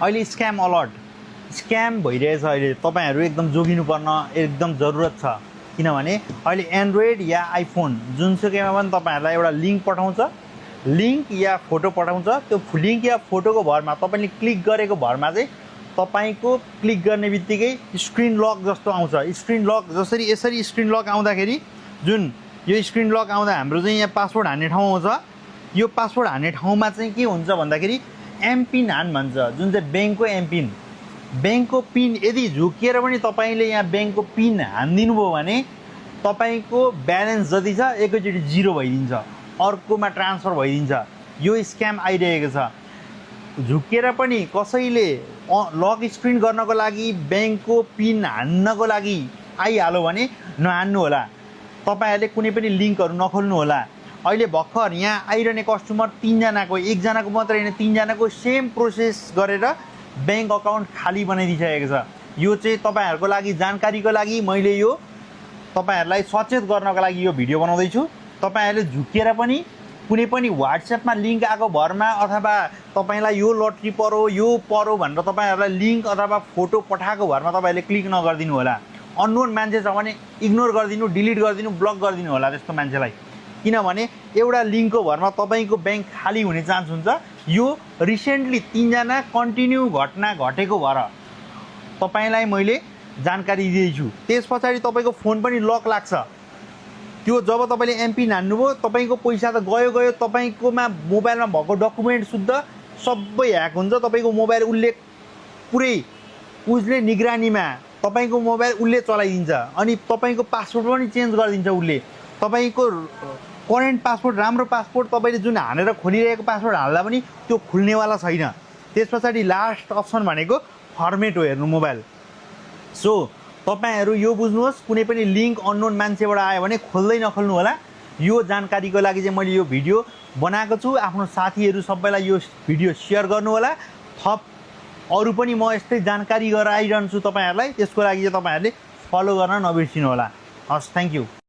अहिले scam alert scam भइरहेछ अहिले तपाईहरु एकदम जोगिनुपर्न एकदम जरुरत छ किनभने अहिले एन्ड्रोइड या आइफोन जुनसुकैमा पनि तपाईहरुलाई एउटा लिंक पठाउँछ लिंक या फोटो पठाउँछ त्यो लिंक या फोटोको भरमा तपाईले क्लिक गरेको भरमा चाहिँ तपाईको क्लिक गर्ने बित्तिकै स्क्रिन लक जस्तो आउँछ स्क्रिन लक जसरी यसरी स्क्रिन लक आउँदाखेरि जुन यो स्क्रिन लक आउँदा हाम्रो चाहिँ यहाँ पासवर्ड हान्ने ठाउँ आउँछ यो पासवर्ड हान्ने ठाउँमा चाहिँ के हुन्छ भन्दाखेरि एमपिन हान भन्छ जुन चाहिँ बैंकको एमपिन बैंकको पिन यदि झुकिएर पनि तपाईले यहाँ बैंकको पिन हान्दिनु भयो भने तपाईको ब्यालेन्स जति छ एकैचोटी जिरो भइदिन्छ अर्कोमा ट्रान्सफर भइदिन्छ यो स्क्याम आइरहेको छ झुकिएर पनि कसैले लक स्क्रिन गर्नको लागि बैंकको पिन हान्नको लागि आइहाल्यो भने नहान्नु होला तपाईहरुले कुनै पनि लिंकहरु नखोल्नु होला अहिले भर्खर यहाँ आइरहने कस्टमर 3 जनाको एक जनाको मात्र हैन 3 जनाको सेम प्रोसेस गरेर बैंक अकाउन्ट खाली बनाइदिसकेको छ यो चाहिँ तपाईहरुको लागि जानकारीको लागि मैले यो तपाईहरुलाई सचेत गर्नको लागि यो भिडियो बनाउँदै छु तपाईहरुले झुकेर पनि कुनै पनि व्हाट्सएपमा लिंक आको भरमा अथवा तपाईलाई यो लटरी परो भनेर तपाईहरुलाई लिंक अथवा फोटो पठाएको भरमा तपाईहरुले क्लिक नगर्दिनु होला अननोन मान्छे छ भने इग्नोर गर्दिनु डिलिट गर्दिनु ब्लक गर्दिनु होला त्यस्तो मान्छेलाई किनभने एउटा लिंकको भरमा तपाईको बैंक खाली हुने चान्स हुन्छ यो रिसेन्टली 3 जना कन्टिन्यू घटना घटेको भएर तपाईलाई मैले जानकारी दिएछु त्यसपछि तपाईको फोन पनि लक लाग्छ त्यो जब तपाईले एमपिन हान्नुभयो तपाईको पैसा त गयो तपाईकोमा मोबाइलमा भएको डकुमेन्ट शुद्ध सबै ह्याक हुन्छ तपाईको मोबाइल उल्ले पुरै उसले निगरानीमा तपाईको मोबाइल उल्ले चलाइदिन्छ अनि तपाईको पासवर्ड पनि चेन्ज गरिदिन्छ उल्ले तपाईको करेन्ट पासवर्ड राम्रो पासवर्ड तपाईले जुन हानेर खोलिरहेको पासवर्ड हाल्दा पनि त्यो खुल्नेवाला छैन त्यसपछि लास्ट अप्सन भनेको फर्मेट हो हेर्नु मोबाइल सो तपाईहरु यो बुझ्नुहोस् कुनै पनि लिंक अननोन मान्छेबाट आयो भने खोल्दै नखोल्नु होला यो जानकारीको लागि चाहिँ मैले यो भिडियो बनाएको छु आफ्नो साथीहरु सबैलाई यो भिडियो शेयर गर्नु होला थप अरु पनि म यस्तै जानकारी गराइरहन्छु तपाईहरुलाई त्यसको लागि चाहिँ तपाईहरुले फलो गर्न नबिर्सिनु होला हस् थ्यांक यू